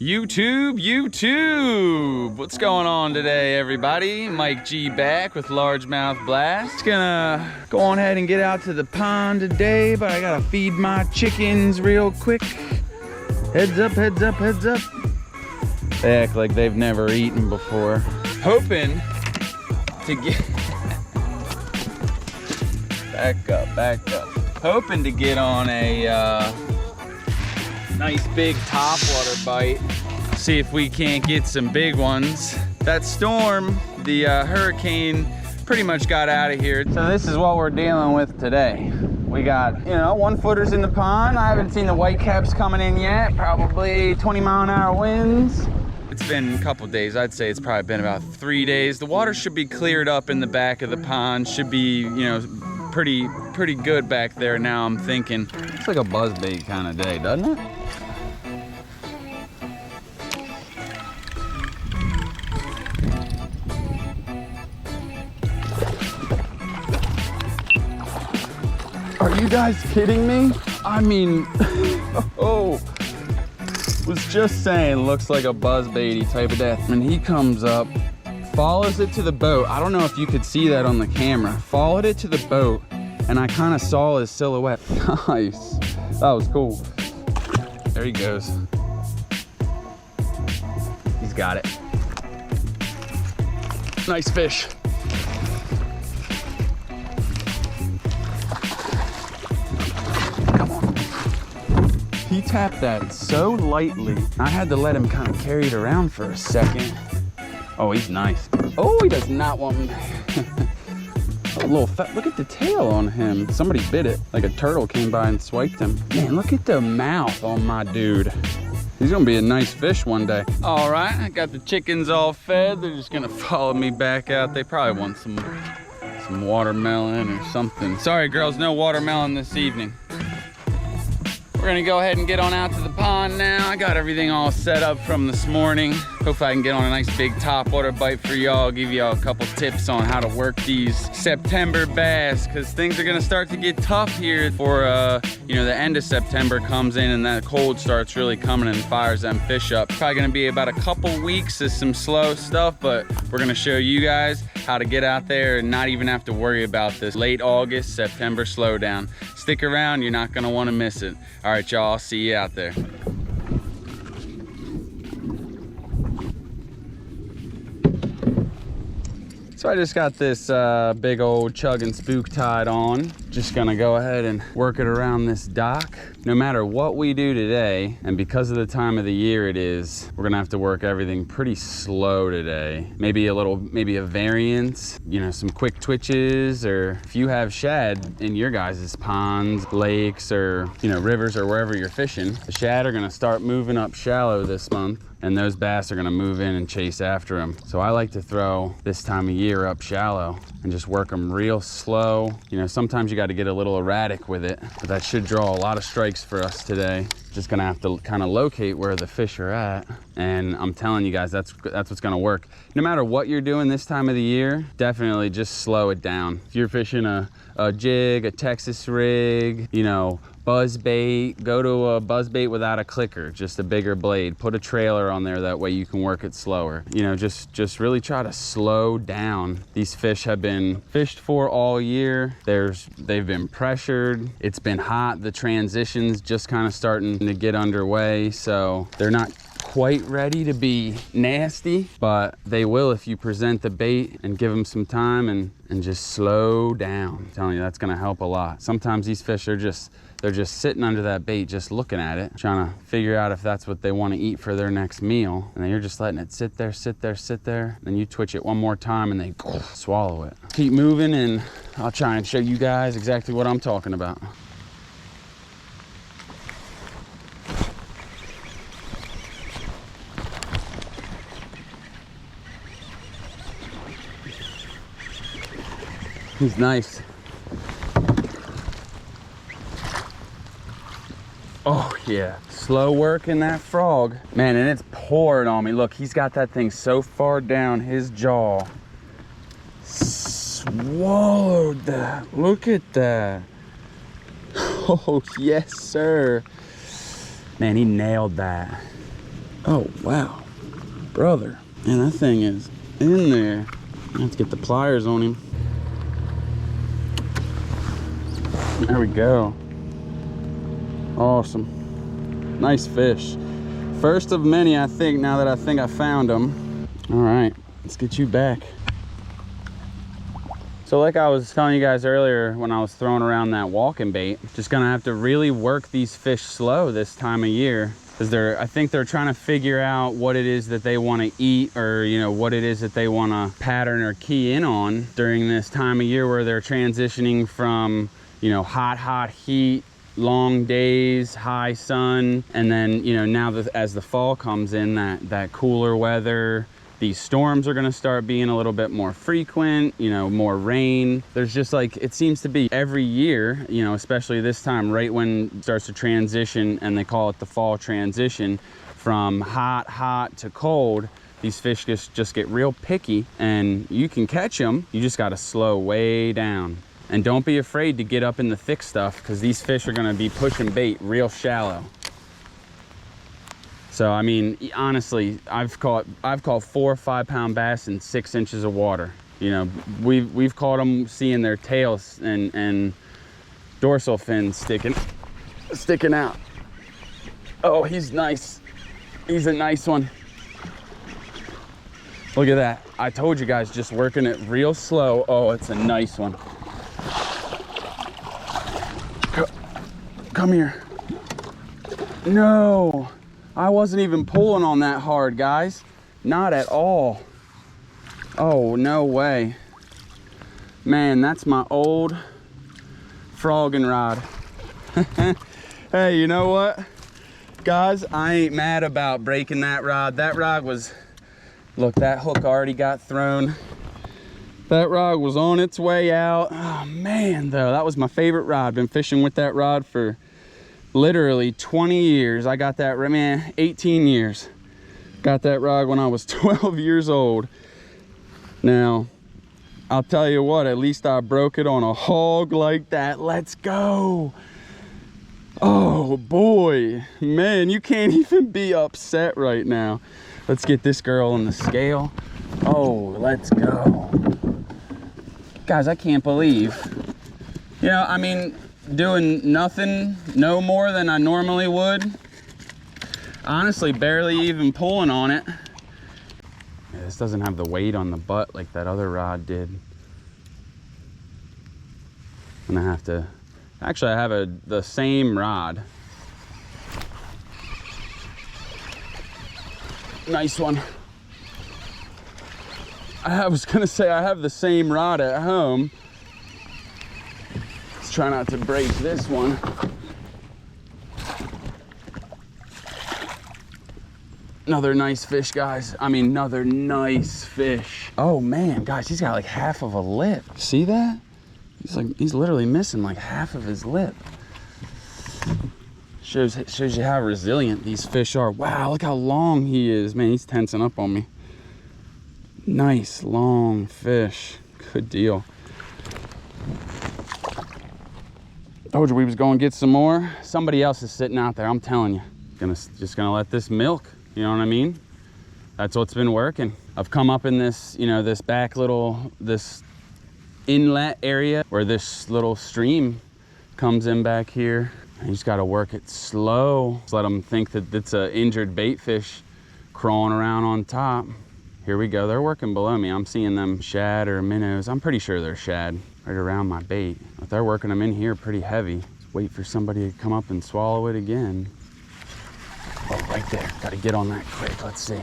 YouTube, what's going on today, everybody? Mike G back with Largemouth Blast. Gonna go on ahead and get out to the pond today, but I gotta feed my chickens real quick. Heads up, heads up, heads up. They act like they've never eaten before. Hoping to get... back up. Hoping to get on a nice big topwater bite. See if we can't get some big ones. That storm, the hurricane, pretty much got out of here. So this is what we're dealing with today. We got, 1-footers in the pond. I haven't seen the whitecaps coming in yet. Probably 20-mile-an-hour winds. It's been a couple days. I'd say it's probably been about 3 days. The water should be cleared up in the back of the pond. Should be, pretty good back there now, I'm thinking. It's like a buzzbait kind of day, doesn't it? Are you guys kidding me? I mean, was just saying, looks like a buzzbaity type of death. And he comes up, follows it to the boat. I don't know if you could see that on the camera. Followed it to the boat, and I kind of saw his silhouette. Nice. That was cool. There he goes. He's got it. Nice fish. He tapped that so lightly. I had to let him kind of carry it around for a second. Oh, he's nice. Oh, he does not want me. A little fat. Look at the tail on him. Somebody bit it. Like a turtle came by and swiped him. Man, look at the mouth on my dude. He's gonna be a nice fish one day. All right, I got the chickens all fed. They're just gonna follow me back out. They probably want some watermelon or something. Sorry, girls, no watermelon this evening. We're gonna go ahead and get on out to the pond now. I got everything all set up from this morning. Hopefully I can get on a nice big topwater bite for y'all, give y'all a couple tips on how to work these September bass, because things are gonna start to get tough here for, the end of September comes in and that cold starts really coming and fires them fish up. Probably gonna be about a couple weeks of some slow stuff, but we're gonna show you guys how to get out there and not even have to worry about this late August, September slowdown. Stick around, you're not gonna wanna miss it. All right, y'all, I'll see you out there. So I just got this big old chug and spook tied on. Just gonna go ahead and work it around this dock. No matter what we do today, and because of the time of the year it is, we're gonna have to work everything pretty slow today. Maybe a variance, some quick twitches, or if you have shad in your guys' ponds, lakes, or rivers, or wherever you're fishing, the shad are gonna start moving up shallow this month, and those bass are gonna move in and chase after them. So I like to throw this time of year up shallow and just work them real slow. Sometimes you got to get a little erratic with it, but that should draw a lot of strikes for us today. Just gonna have to kind of locate where the fish are at, and I'm telling you guys, that's what's gonna work. No matter what you're doing this time of the year, definitely just slow it down. If you're fishing a jig, a Texas rig, buzz bait, go to a buzz bait without a clicker, just a bigger blade. Put a trailer on there, that way you can work it slower. Just really try to slow down. These fish have been fished for all year. They've been pressured. It's been hot. The transition's just kind of starting to get underway, so they're not quite ready to be nasty, but they will if you present the bait and give them some time and just slow down. I'm telling you, that's gonna help a lot. Sometimes these fish are they're just sitting under that bait, just looking at it, trying to figure out if that's what they want to eat for their next meal. And then you're just letting it sit there, sit there, sit there. Then you twitch it one more time and they swallow it. Keep moving and I'll try and show you guys exactly what I'm talking about. He's nice. Oh yeah, slow working that frog. Man, and it's pouring on me. Look, he's got that thing so far down his jaw. Swallowed that. Look at that. Oh, yes, sir. Man, he nailed that. Oh, wow. Brother. Man, that thing is in there. I have to get the pliers on him. There we go. Awesome. Nice fish. First of many, I think, now that I think I found them. All right, let's get you back. So like I was telling you guys earlier when I was throwing around that walking bait, just gonna have to really work these fish slow this time of year, because I think they're trying to figure out what it is that they want to eat, or what it is that they want to pattern or key in on during this time of year where they're transitioning from hot heat, long days, high sun, and then now that as the fall comes in, that cooler weather, these storms are going to start being a little bit more frequent, more rain. There's just like, it seems to be every year, especially this time, right when it starts to transition, and they call it the fall transition, from hot to cold, these fish just get real picky, and you can catch them. You just got to slow way down. And don't be afraid to get up in the thick stuff, because these fish are going to be pushing bait real shallow. So I mean, honestly, I've caught 4 or 5 pound bass in 6 inches of water. We've caught them seeing their tails and dorsal fins sticking out. Oh, he's nice. He's a nice one. Look at that. I told you guys, just working it real slow. Oh, it's a nice one. Come here. No, I wasn't even pulling on that hard, guys. Not at all. Oh, no way. Man, that's my old frogging rod. Hey, you know what? Guys, I ain't mad about breaking that rod. That rod was, look, that hook already got thrown. That rod was on its way out. Oh man, though, that was my favorite rod. Been fishing with that rod for literally 20 years. I got that, man, 18 years. Got that rod when I was 12 years old. Now, I'll tell you what, at least I broke it on a hog like that. Let's go. Oh boy, man, you can't even be upset right now. Let's get this girl on the scale. Oh, let's go. Guys, I can't believe, I mean, doing nothing, no more than I normally would. Honestly, barely even pulling on it. Yeah, this doesn't have the weight on the butt like that other rod did. I'm gonna have to, actually I have the same rod. Nice one. I was gonna say I have the same rod at home. Let's try not to break this one. Another nice fish, guys. I mean, another nice fish. Oh man, guys, he's got like half of a lip. See that? He's literally missing like half of his lip. Shows you how resilient these fish are. Wow, look how long he is. Man, he's tensing up on me. Nice long fish. Good deal. Told you we was going to get some more. Somebody else is sitting out there, I'm telling you. Just gonna let this milk, you know what I mean? That's what's been working. I've come up in this, this back this inlet area where this little stream comes in back here. You just gotta work it slow. Just let them think that it's an injured bait fish crawling around on top. Here we go, they're working below me. I'm seeing them shad or minnows. I'm pretty sure they're shad right around my bait. But they're working them in here pretty heavy. Just wait for somebody to come up and swallow it again. Oh, right there, gotta get on that quick, let's see.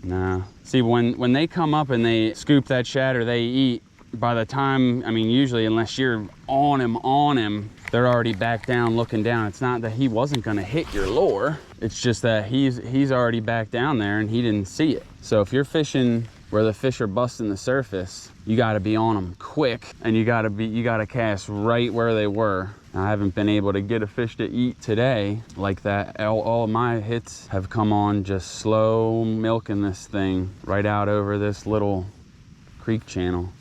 Nah, see when they come up and they scoop that shad or they eat, by the time, I mean, usually unless you're on him, they're already back down looking down. It's not that he wasn't gonna hit your lure. It's just that he's already back down there and he didn't see it. So if you're fishing where the fish are busting the surface, you gotta be on them quick, and you gotta cast right where they were. I haven't been able to get a fish to eat today like that. All of my hits have come on just slow milking this thing right out over this little creek channel.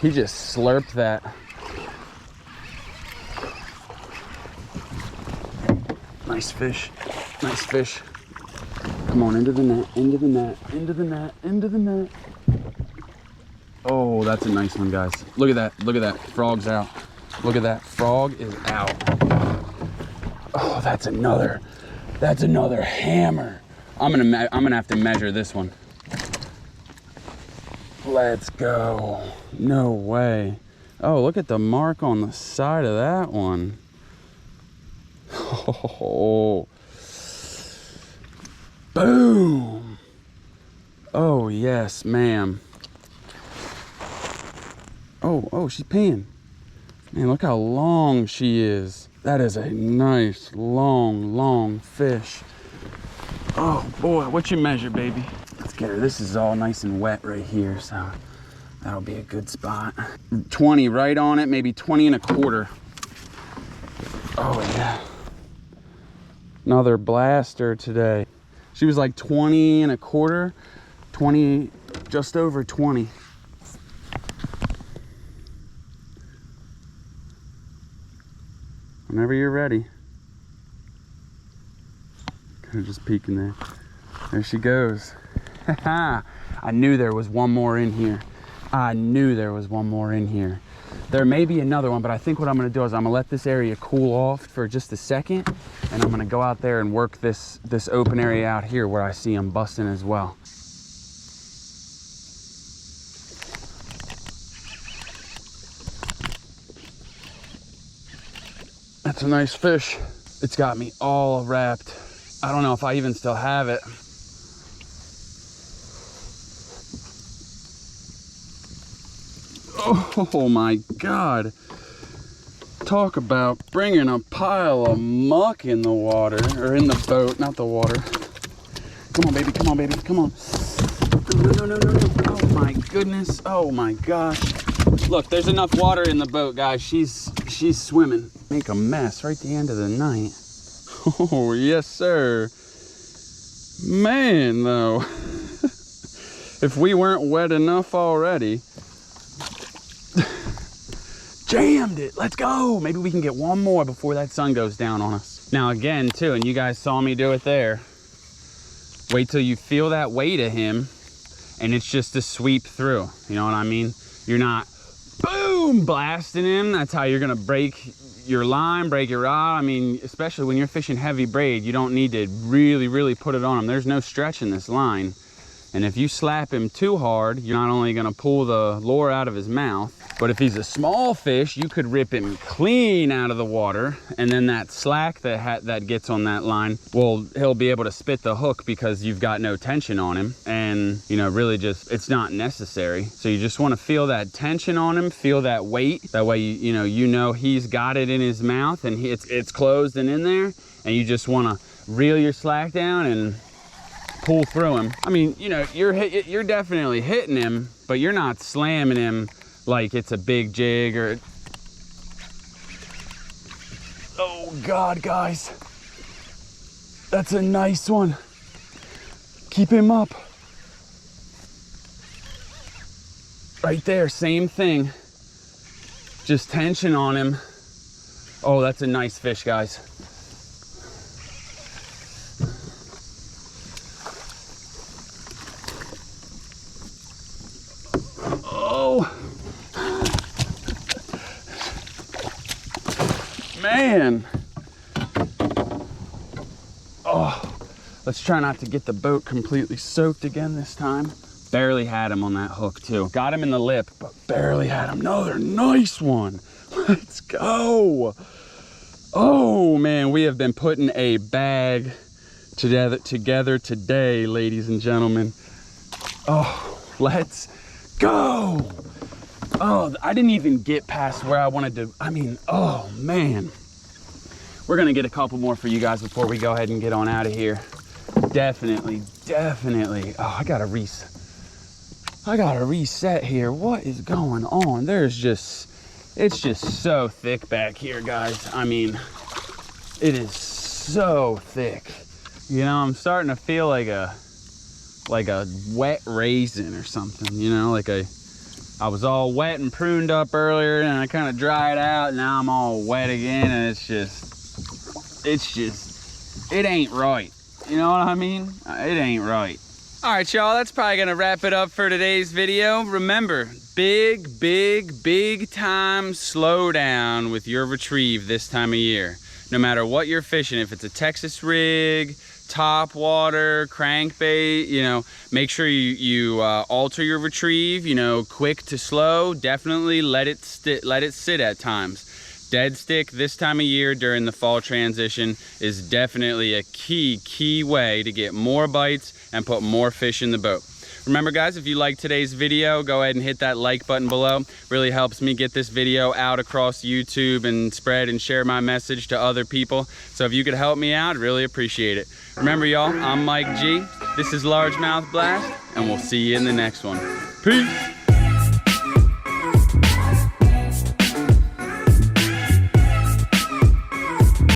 He just slurped that. Nice fish, nice fish. Come on, into the net, into the net, into the net, into the net. Oh, that's a nice one, guys. Look at that, frog's out. Look at that, frog is out. Oh, that's another hammer. I'm gonna have to measure this one. Let's go. No way. Oh, look at the mark on the side of that one. Oh, boom. Oh, yes, ma'am. Oh, she's peeing. Man, look how long she is. That is a nice, long fish. Oh, boy, what you measure, baby? Let's get her. This is all nice and wet right here, so that'll be a good spot. 20 right on it, maybe 20 1/4. Oh, yeah. Another blaster today. She was like 20 1/4, 20, just over 20. Whenever you're ready. Kind of just peeking there. There she goes. I knew there was one more in here. I knew there was one more in here. There may be another one, but I think what I'm gonna do is I'm gonna let this area cool off for just a second, and I'm gonna go out there and work this open area out here where I see them busting as well. That's a nice fish. It's got me all wrapped. I don't know if I even still have it. Oh my God. Talk about bringing a pile of muck in the water, or in the boat, not the water. Come on, baby, come on, baby, come on. No. Oh my goodness, oh my gosh. Look, there's enough water in the boat, guys. She's swimming. Make a mess right at the end of the night. Oh, yes, sir. Man, though. If we weren't wet enough already. Jammed it. Let's go. Maybe we can get one more before that sun goes down on us. Now, again, too, and you guys saw me do it there. Wait till you feel that weight of him, and it's just a sweep through. You know what I mean? You're not, boom, blasting him. That's how you're going to break your line, break your rod. I mean, especially when you're fishing heavy braid, you don't need to really put it on him. There's no stretch in this line. And if you slap him too hard, you're not only gonna pull the lure out of his mouth, but if he's a small fish, you could rip him clean out of the water, and then that slack that gets on that line, well, he'll be able to spit the hook because you've got no tension on him, and you know, really just, it's not necessary. So you just wanna feel that tension on him, feel that weight. That way, you know he's got it in his mouth and it's closed and in there, and you just wanna reel your slack down and pull through him. I mean, you know, you're definitely hitting him, but you're not slamming him like it's a big jig or... Oh God, guys. That's a nice one. Keep him up. Right there, same thing. Just tension on him. Oh, that's a nice fish, guys. Man. Oh, let's try not to get the boat completely soaked again this time. Barely had him on that hook too. Got him in the lip, but barely had him. Another nice one. Let's go. Oh man, we have been putting a bag together today, ladies and gentlemen. Oh, let's go. Oh, I didn't even get past where I wanted to. I mean, oh man. We're gonna get a couple more for you guys before we go ahead and get on out of here. Definitely. Oh, I gotta reset here. What is going on? It's just so thick back here, guys. I mean, it is so thick. You know, I'm starting to feel like a wet raisin or something, you know, like a I was all wet and pruned up earlier, and I kind of dried out. Now I'm all wet again, and it ain't right. You know what I mean? It ain't right. All right, y'all, that's probably gonna wrap it up for today's video. Remember, big time slow down with your retrieve this time of year. No matter what you're fishing, if it's a Texas rig, top water, crankbait, you know, make sure you alter your retrieve, you know, quick to slow. Definitely let it sit at times. Dead stick this time of year during the fall transition is definitely a key way to get more bites and put more fish in the boat. Remember guys, if you liked today's video, go ahead and hit that like button below. Really helps me get this video out across YouTube and spread and share my message to other people. So if you could help me out, I'd really appreciate it. Remember y'all, I'm Mike G. This is Largemouth Blast, and we'll see you in the next one. Peace.